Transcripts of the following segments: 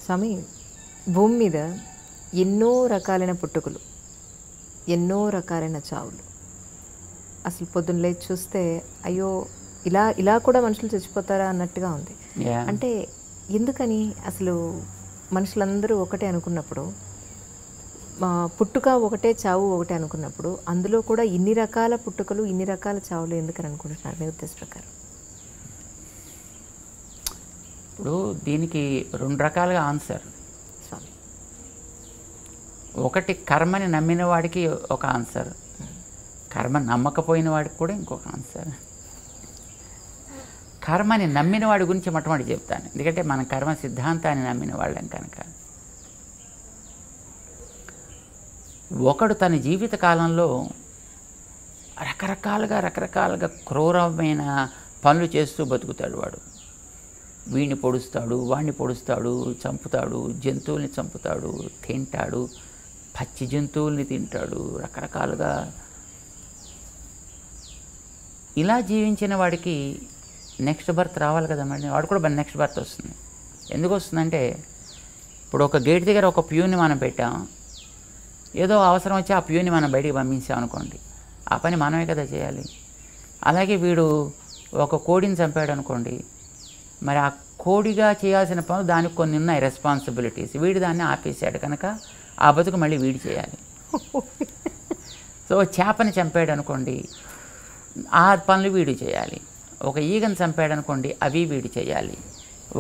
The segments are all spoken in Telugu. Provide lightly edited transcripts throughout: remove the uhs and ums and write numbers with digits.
స్వామి, భూమి మీద ఎన్నో రకాలైన పుట్టుకలు, ఎన్నో రకాలైన చావులు. అసలు పొద్దున్న లేచి చూస్తే అయ్యో ఇలా ఇలా కూడా మనుషులు చచ్చిపోతారా అన్నట్టుగా ఉంది. అంటే ఎందుకని అసలు మనుషులందరూ ఒకటే అనుకున్నప్పుడు, పుట్టుక ఒకటే చావు ఒకటే అనుకున్నప్పుడు, అందులో కూడా ఇన్ని రకాల పుట్టుకలు ఇన్ని రకాల చావులు ఎందుకని అనుకుంటున్నారు మీ ఉద్దేశ ప్రకారం? ఇప్పుడు దీనికి రెండు రకాలుగా ఆన్సర్. స్వామి, ఒకటి కర్మని నమ్మిన వాడికి ఒక ఆన్సర్, కర్మ నమ్మకపోయిన వాడికి కూడా ఇంకొక ఆన్సర్. కర్మని నమ్మిన వాడి గురించి మొట్టమొదటి చెప్తాను, ఎందుకంటే మన కర్మ సిద్ధాంతాన్ని నమ్మిన వాళ్ళం కనుక. ఒకడు తన జీవిత కాలంలో రకరకాలుగా క్రూరమైన పనులు చేస్తూ బతుకుతాడు. వాడు వీడిని పొడుస్తాడు, వాడిని పొడుస్తాడు, చంపుతాడు, జంతువుల్ని చంపుతాడు, తింటాడు, పచ్చి జంతువుల్ని తింటాడు, రకరకాలుగా. ఇలా జీవించిన వాడికి నెక్స్ట్ బర్త్ రావాలి కదా మరి, వాడు కూడా నెక్స్ట్ బర్త్ వస్తుంది. ఎందుకు వస్తుందంటే, ఇప్పుడు ఒక గేట్ దగ్గర ఒక ప్యూని మనం పెట్టాం, ఏదో అవసరం వచ్చి ఆ ప్యూని మనం బయటికి పంపించాం అనుకోండి, ఆ పని మనమే కదా చేయాలి. అలాగే వీడు ఒక కోడిని చంపాడు అనుకోండి, మరి ఆ కోడిగా చేయాల్సిన పనులు దానికి కొన్ని ఉన్నాయి, రెస్పాన్సిబిలిటీస్. వీడు దాన్ని ఆపేశాడు కనుక ఆ బతుకు మళ్ళీ వీడు చేయాలి. సో చేపని చంపాడు అనుకోండి, ఆ పనులు వీడు చేయాలి. ఒక ఈగను చంపాడు అనుకోండి, అవి వీడు చేయాలి.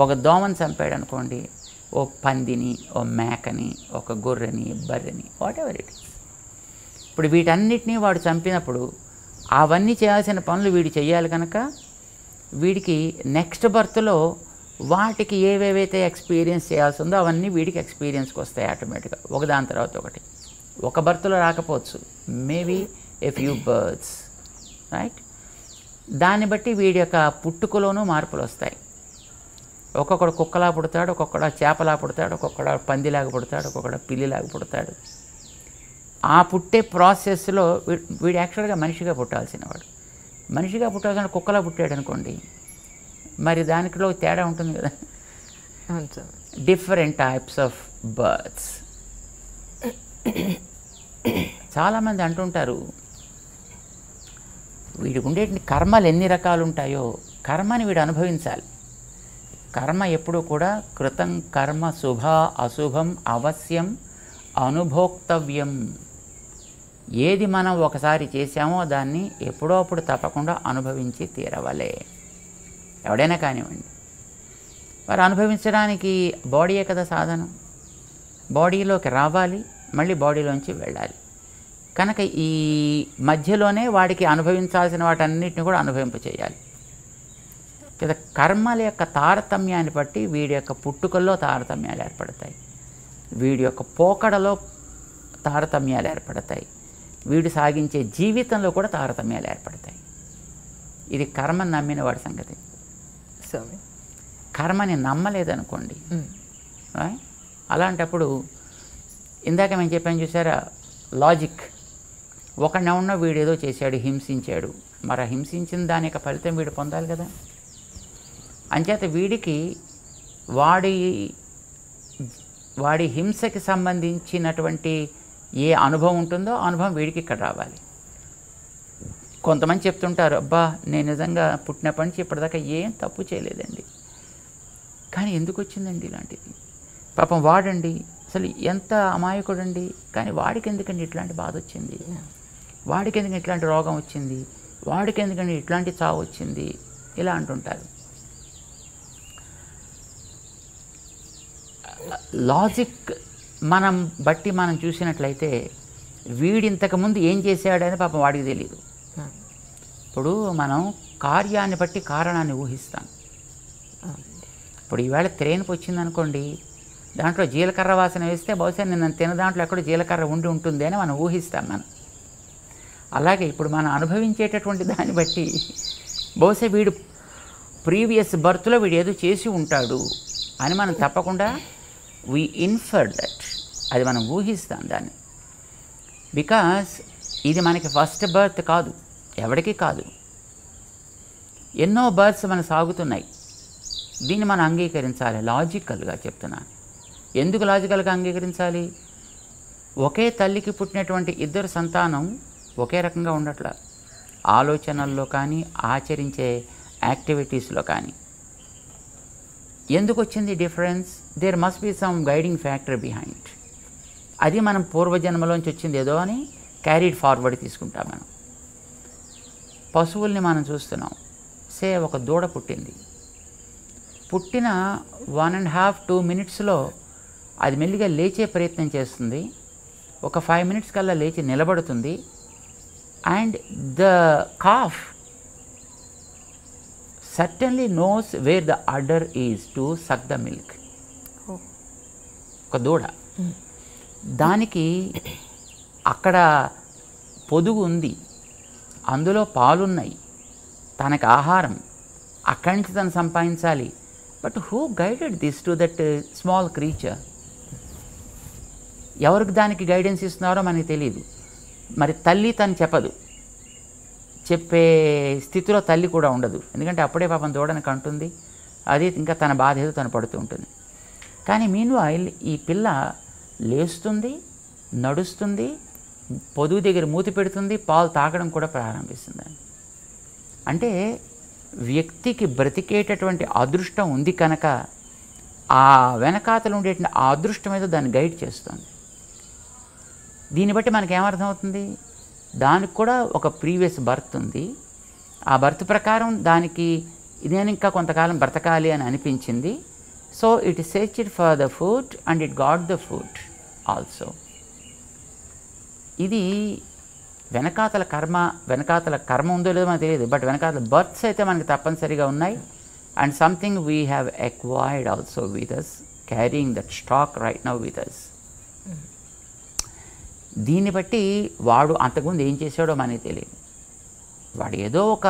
ఒక దోమని చంపాడు అనుకోండి, ఓ పందిని, ఓ మేకని, ఒక గొర్రెని, బర్రెని, వాట్ ఎవర్ ఇట్ ఈస్. ఇప్పుడు వీటన్నిటినీ వాడు చంపినప్పుడు అవన్నీ చేయాల్సిన పనులు వీడు చేయాలి కనుక వీడికి నెక్స్ట్ బర్త్లో వాటికి ఏవేవైతే ఎక్స్పీరియన్స్ చేయాల్సి ఉందో అవన్నీ వీడికి ఎక్స్పీరియన్స్కి వస్తాయి ఆటోమేటిక్గా, ఒకదాని తర్వాత ఒకటి. ఒక బర్త్లో రాకపోవచ్చు, maybe a few births, right. దాన్ని బట్టి వీడి యొక్క పుట్టుకలోనూ మార్పులు వస్తాయి. ఒక్కొక్కడు కుక్కలా పుడతాడు, ఒక్కొక్కడు చేపలా పుడతాడు, ఒక్కొక్కడు పందిలాగా పుడతాడు, ఒక్కొక్కడు పిల్లిలాగా పుడతాడు. ఆ పుట్టే ప్రాసెస్లో వీడు యాక్చువల్గా మనిషిగా పుట్టాల్సిన వాడు. మనిషిగా పుట్టాల్సిన కుక్కలా పుట్టాడు అనుకోండి, మరి దానిలో తేడా ఉంటుంది కదా. Different types of births. చాలామంది అంటుంటారు, వీడికి ఉండే కర్మలు ఎన్ని రకాలు ఉంటాయో, కర్మని వీడు అనుభవించాలి. కర్మ ఎప్పుడూ కూడా కృతం కర్మ శుభ అశుభం అవశ్యం అనుభోక్తవ్యం. ఏది మనం ఒకసారి చేశామో దాన్ని ఎప్పుడో అప్పుడు తప్పకుండా అనుభవించి తీరవలే, ఎవడైనా కానివ్వండి. మరి అనుభవించడానికి బాడీయే కదా సాధనం. బాడీలోకి రావాలి, మళ్ళీ బాడీలోంచి వెళ్ళాలి. కనుక ఈ మధ్యలోనే వాడికి అనుభవించాల్సిన వాటన్నిటిని కూడా అనుభవింప చేయాలి కదా. కర్మల యొక్క తారతమ్యాన్ని బట్టి వీడి యొక్క పుట్టుకల్లో తారతమ్యాలు ఏర్పడతాయి, వీడి యొక్క పోకడలో తారతమ్యాలు ఏర్పడతాయి, వీడు సాగించే జీవితంలో కూడా తారతమ్యాలు ఏర్పడతాయి. ఇది కర్మని నమ్మిన వాడి సంగతి. కర్మని నమ్మలేదనుకోండి, అలాంటప్పుడు ఇందాక మేము చెప్పాను చూసారా, లాజిక్. ఒకడినెవడో వీడు ఏదో చేశాడు, హింసించాడు, మరి హింసించిన దాని యొక్క ఫలితం వీడు పొందాలి కదా. అంచేత వీడికి వాడి హింసకి సంబంధించినటువంటి ఏ అనుభవం ఉంటుందో ఆ అనుభవం వీడికి ఇక్కడ రావాలి. కొంతమంది చెప్తుంటారు, అబ్బా నేను నిజంగా పుట్టినప్పటి నుంచి ఇప్పటిదాకా ఏం తప్పు చేయలేదండి, కానీ ఎందుకు వచ్చిందండి ఇలాంటిది. పాపం వాడండి అసలు ఎంత అమాయకుడండి, కానీ వాడికి ఎందుకండి ఇట్లాంటి బాధ వచ్చింది, వాడికి ఎందుకంటే ఇట్లాంటి రోగం వచ్చింది, వాడికి ఎందుకంటే ఇట్లాంటి చావు వచ్చింది, ఇలా అంటుంటారు. లాజిక్ మనం బట్టి మనం చూసినట్లయితే వీడి ఇంతకుముందు ఏం చేశాడని పాపం వాడికి తెలియదు. ఇప్పుడు మనం కార్యాన్ని బట్టి కారణాన్ని ఊహిస్తాం. ఇప్పుడు ఈవేళ త్రేన్పు వచ్చిందనుకోండి, దాంట్లో జీలకర్ర వాసన వేస్తే బహుశా నిన్న తిన దాంట్లో ఎక్కడో జీలకర్ర ఉండి ఉంటుంది అని మనం ఊహిస్తాం మనం. అలాగే ఇప్పుడు మనం అనుభవించేటటువంటి దాన్ని బట్టి బహుశా వీడు ప్రీవియస్ బర్త్లో వీడు ఏదో చేసి ఉంటాడు అని మనం తప్పకుండా వీ ఇన్ఫర్ దట్, అది మనం ఊహిస్తాం దాన్ని. బికాస్ ఇది మనకి ఫస్ట్ బర్త్ కాదు, ఎవరికి కాదు, ఎన్నో బర్త్స్ మనం సాగుతున్నాయి. దీన్ని మనం అంగీకరించాలి, లాజికల్గా చెప్తున్నాను. ఎందుకు లాజికల్గా అంగీకరించాలి? ఒకే తల్లికి పుట్టినటువంటి ఇద్దరు సంతానం ఒకే రకంగా ఉండట్ల, ఆలోచనల్లో కానీ ఆచరించే యాక్టివిటీస్లో కానీ. ఎందుకు వచ్చింది difference? There must be some guiding factor behind. అది మనం పూర్వజన్మలోంచి వచ్చింది ఏదో అని క్యారీడ్ ఫార్వర్డ్ తీసుకుంటాం మనం. పశువుల్ని మనం చూస్తున్నాం. సే ఒక దూడ పుట్టింది, పుట్టిన 1.5-2 మినిట్స్లో అది మెల్లిగా లేచే ప్రయత్నం చేస్తుంది. ఒక 5 మినిట్స్ కల్లా లేచి నిలబడుతుంది. And the calf certainly knows where the udder is to suck the milk. ఒక దూడ, దానికి అక్కడ పొదుగు ఉంది, అందులో పాలున్నాయి, తనకు ఆహారం అక్కడి నుంచి తను సంపాదించాలి. But who guided this to that small creature? ఎవరికి దానికి గైడెన్స్ ఇస్తున్నారో మనకి తెలియదు. మరి తల్లి తను చెప్పదు, చెప్పే స్థితిలో తల్లి కూడా ఉండదు. ఎందుకంటే అప్పుడే పాపం దూడని కంటుంది, అది ఇంకా తన బాధ ఏదో తను పడుతూ ఉంటుంది. కానీ మీన్వైల్ ఈ పిల్ల లేస్తుంది, నడుస్తుంది, పొదుగు దగ్గర మూతి పెడుతుంది, పాలు తాగడం కూడా ప్రారంభిస్తుంది. అంటే వ్యక్తికి బ్రతికేటటువంటి అదృష్టం ఉంది కనుక ఆ వెనకాతలు ఉండేటువంటి ఆ అదృష్టం ఏదో దాన్ని గైడ్ చేస్తుంది. దీన్ని బట్టి మనకి ఏమర్థమవుతుంది? దానికి కూడా ఒక ప్రీవియస్ బర్త్ ఉంది. ఆ బర్త్ ప్రకారం దానికి నేను ఇంకా కొంతకాలం బ్రతకాలి అని అనిపించింది. So it searched for the food and it got the food also. ఇది వెనకాతల కర్మ ఉందో లేదో మనకు తెలియదు, బట్ వెనకాతల బర్త్స్ అయితే మనకి తప్పనిసరిగా ఉన్నాయి. And something we have acquired also with us, carrying that stack right now with us. దీన్ని బట్టి వాడు అంతకుముందు ఏం చేశాడో మనకి తెలియదు. వాడు ఏదో ఒక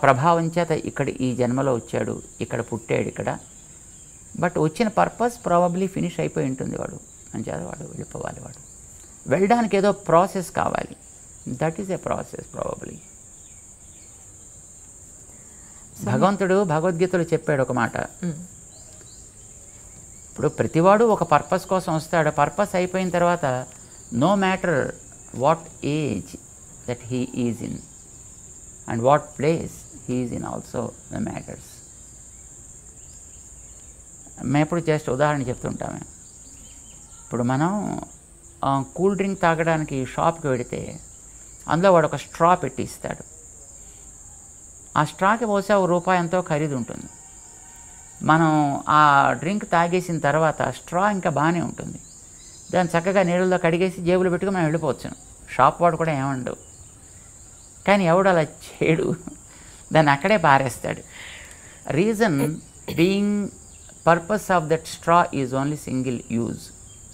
ప్రభావం చేత ఇక్కడ ఈ జన్మలో వచ్చాడు, ఇక్కడ పుట్టాడు ఇక్కడ. బట్ వచ్చిన పర్పస్ ప్రాబబ్లీ ఫినిష్ అయిపోయి ఉంటుంది. వాడు అంచేత వాడు వెళ్ళిపోవాలి. వాడు వెళ్ళడానికి ఏదో ప్రాసెస్ కావాలి. That is a process probably. భగవంతుడు భగవద్గీతలో చెప్పాడు ఒక మాట. ఇప్పుడు ప్రతివాడు ఒక పర్పస్ కోసం వస్తాడు. పర్పస్ అయిపోయిన తర్వాత no matter what age that he is in and what place he is in also the matters. మేము ఇప్పుడు జస్ట్ ఉదాహరణ చెప్తుంటాము. ఇప్పుడు మనం కూల్ డ్రింక్ తాగడానికి షాప్కి వెడితే అందులో వాడు ఒక స్ట్రా పెట్టి ఇస్తాడు. ఆ స్ట్రాకి బహుశా ₹1 ఎంతో ఖరీదు ఉంటుంది. మనం ఆ డ్రింక్ తాగేసిన తర్వాత స్ట్రా ఇంకా బాగానే ఉంటుంది. దాన్ని చక్కగా నీళ్ళలో కడిగేసి జేబులో పెట్టుకుని మనం వెళ్ళిపోవచ్చును. షాప్ వాడు కూడా ఏమండవు. కానీ ఎవడు అలా చేయడు, దాన్ని అక్కడే పారేస్తాడు. Reason being purpose of that straw is only single use.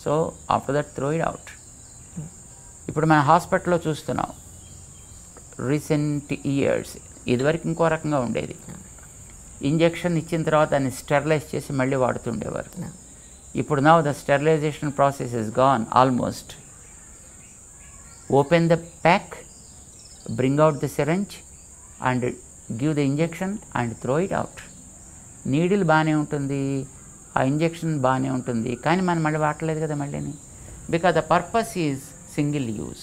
So after that throw it out. ఇప్పుడు మన హాస్పిటల్లో చూస్తున్నాం రీసెంట్ ఇయర్స్. ఇదివరకు ఇంకో రకంగా ఉండేది. ఇంజెక్షన్ ఇచ్చిన తర్వాత దాన్ని స్టెరిలైజ్ చేసి మళ్ళీ వాడుతుండేవారు. ఇప్పుడు now the sterilization process is gone almost. Open the pack, bring out the syringe and give the injection and throw it out. Needle బాగానే ఉంటుంది, ఆ ఇంజెక్షన్ బాగానే ఉంటుంది, కానీ మనం మళ్ళీ వాడలేదు కదా మళ్ళీని. Because the purpose is single use.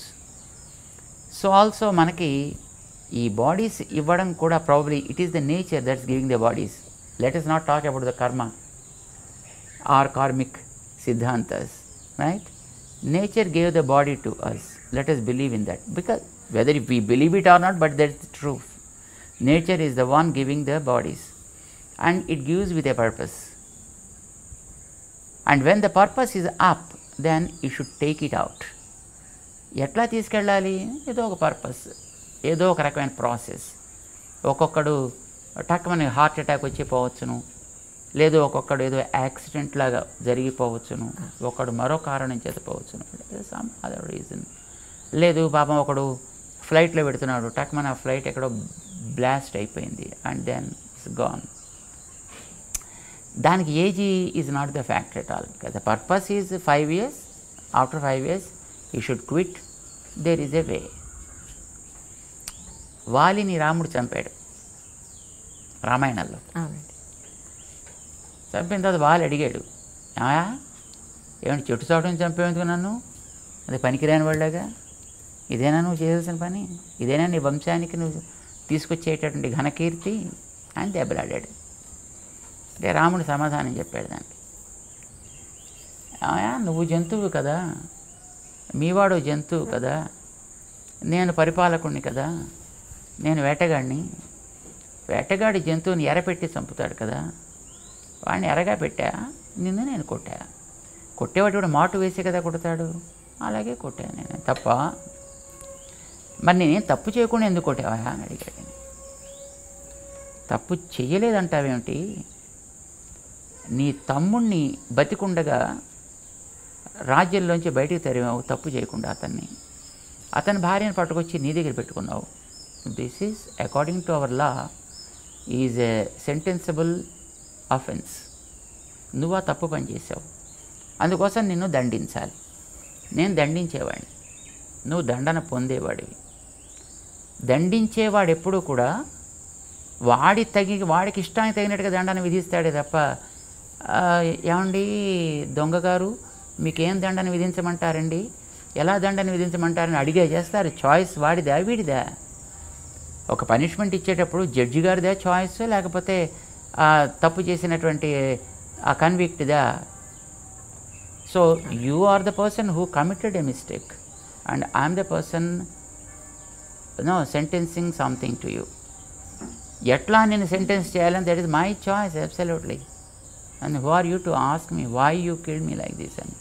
So also మనకి ఈ బాడీస్ ఇవ్వడం కూడా probably it is the nature that's giving the bodies. Let us not talk about the karma or karmic siddhantas, right? Nature gave the body to us. Let us believe in that, because whether if we believe it or not, but that's the truth. Nature is the one giving the bodies and it gives with a purpose. And when the purpose is up, then you should take it out. ఎట్లా తీసుకెళ్ళాలి? ఏదో ఒక పర్పస్, ఏదో ఒక రకమైన ప్రాసెస్. ఒక్కొక్కడు టక్కుమని హార్ట్ అటాక్ వచ్చి పోవచ్చును, లేదు ఒక్కొక్కడు ఏదో యాక్సిడెంట్ లాగా జరిగిపోవచ్చును, ఒకడు మరో కారణం చేత పోవచ్చును, సమ్ అదర్ రీజన్. లేదు పాపం ఒకడు ఫ్లైట్లో పెడుతున్నాడు, టక్మన్ ఆ ఫ్లైట్ ఎక్కడో బ్లాస్ట్ అయిపోయింది అండ్ దెన్ ఇట్స్ గాన్. దానికి age is not the factor at all. The purpose is 5 years. After 5 years you should quit. There is a way. వాలిని రాముడు చంపాడు రామాయణంలో. చంపిన తర్వాత వాలి అడిగాడు, ఏమంటే చెట్టు చాటుని చంపేందుకు నన్ను, అది పనికిరాని వాళ్ళగా, ఇదేనా నువ్వు చేయాల్సిన పని, ఇదేనా నీ వంశానికి నువ్వు తీసుకొచ్చేటటువంటి ఘనకీర్తి అని దెబ్బలాడాడు. అంటే రాముడు సమాధానం చెప్పాడు దానికి, నువ్వు జంతువు కదా, మీవాడు జంతువు కదా, నేను పరిపాలకుడిని కదా, నేను వేటగాడిని. వేటగాడి జంతువుని ఎరపెట్టి చంపుతాడు కదా, వాడిని ఎరగా పెట్టా, నిన్ను నేను కొట్టా. కొట్టేవాడు కూడా మాటు వేసే కదా కొడతాడు, అలాగే కొట్టాను నేను. తప్ప మరి నేనేం తప్పు చేయకుండా ఎందుకు కొట్టావా అని అడిగాడు. తప్పు చెయ్యలేదంటావేమిటి? నీ తమ్ముణ్ణి బతికుండగా రాజ్యంలోంచి బయటికి తరిమావు తప్పు చేయకుండా అతన్ని, అతని భార్యను పట్టుకొచ్చి నీ దగ్గర పెట్టుకున్నావు. This is according to our law is a sentenceable offence. నువ్వు ఆ తప్పు పని చేసావు, అందుకోసం నిన్ను దండించాలి. నేను దండించేవాడిని, నువ్వు దండన పొందేవాడివి. దండించేవాడు ఎప్పుడూ కూడా వాడికి ఇష్టానికి తగినట్టుగా దండన విధిస్తాడే తప్ప, ఏమండి దొంగగారు మీకేం దండన విధించమంటారండి, ఎలా దండన విధించమంటారని అడిగే చేస్తారు. చాయిస్ వాడిదా వీడిదా? ఒక పనిష్మెంట్ ఇచ్చేటప్పుడు జడ్జి గారిదా చాయిస్, లేకపోతే తప్పు చేసినటువంటి ఆ కన్విక్ట్దా? So you are the person who committed a mistake and I'm the person sentencing something to you. ఎట్లా నేను సెంటెన్స్ చేయాలని that is my choice absolutely. And who are you to ask me why you killed me like this అని.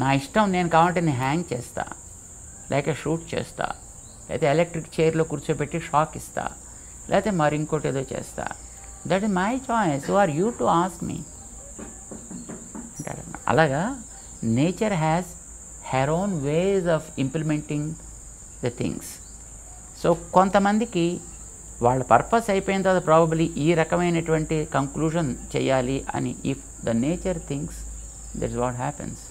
నా ఇష్టం, నేను కావాలంటే నేను హ్యాంగ్ చేస్తా, లేక షూట్ చేస్తా, లేకపోతే ఎలక్ట్రిక్ చైర్లో కూర్చోబెట్టి షాక్ ఇస్తా, లేకపోతే మరి ఇంకోటి ఏదో చేస్తా. That is my choice, who are you to ask me అంటాడు. అలాగా nature has her own ways of implementing the things. So కొంతమందికి వాళ్ళ పర్పస్ అయిపోయిన తర్వాత ప్రాబబ్లీ ఈ రకమైనటువంటి కంక్లూజన్ చేయాలి అని, if the nature things that is what happens.